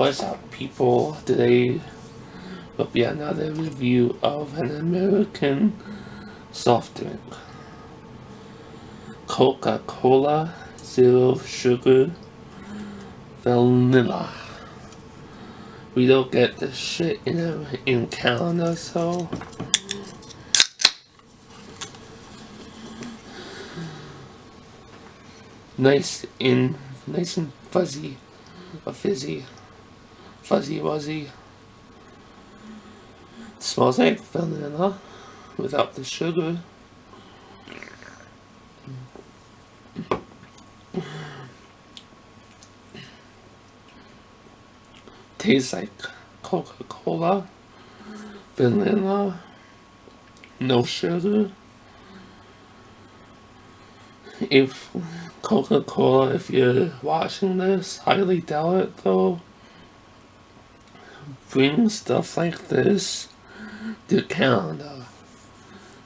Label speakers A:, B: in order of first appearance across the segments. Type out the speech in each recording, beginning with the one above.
A: What's up, people? Today will be another review of an American soft drink. Coca Cola Zero Vanilla. We don't get this shit in Canada, so nice and fuzzy, fuzzy wuzzy. Smells like vanilla without the sugar. Tastes like Coca Cola, vanilla, no sugar. If Coca Cola, if you're watching this, highly doubt it though, bring stuff like this to Canada.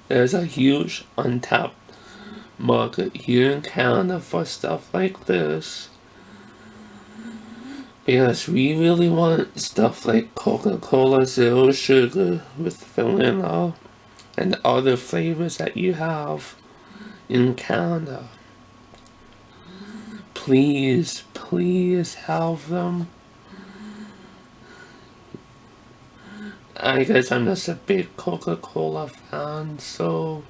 A: There's a huge untapped market here in Canada for stuff like this. Because we really want stuff like Coca Cola Zero Sugar with vanilla and other flavors that you have in Canada. Please have them. I guess I'm just a big Coca Cola fan, so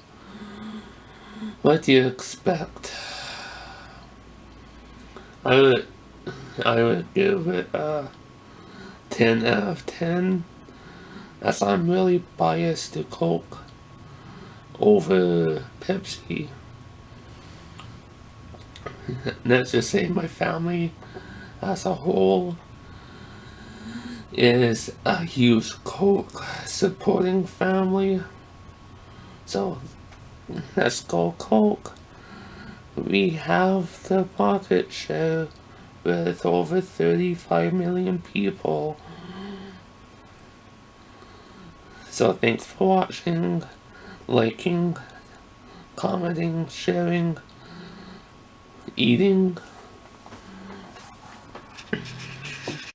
A: what do you expect? I would give it a 10 out of 10, as I'm really biased to Coke over Pepsi. Let's just say my family as a whole is a huge Coke supporting family. So let's go Coke. We have the market share with over 35 million people. So thanks for watching, liking, commenting, sharing, eating.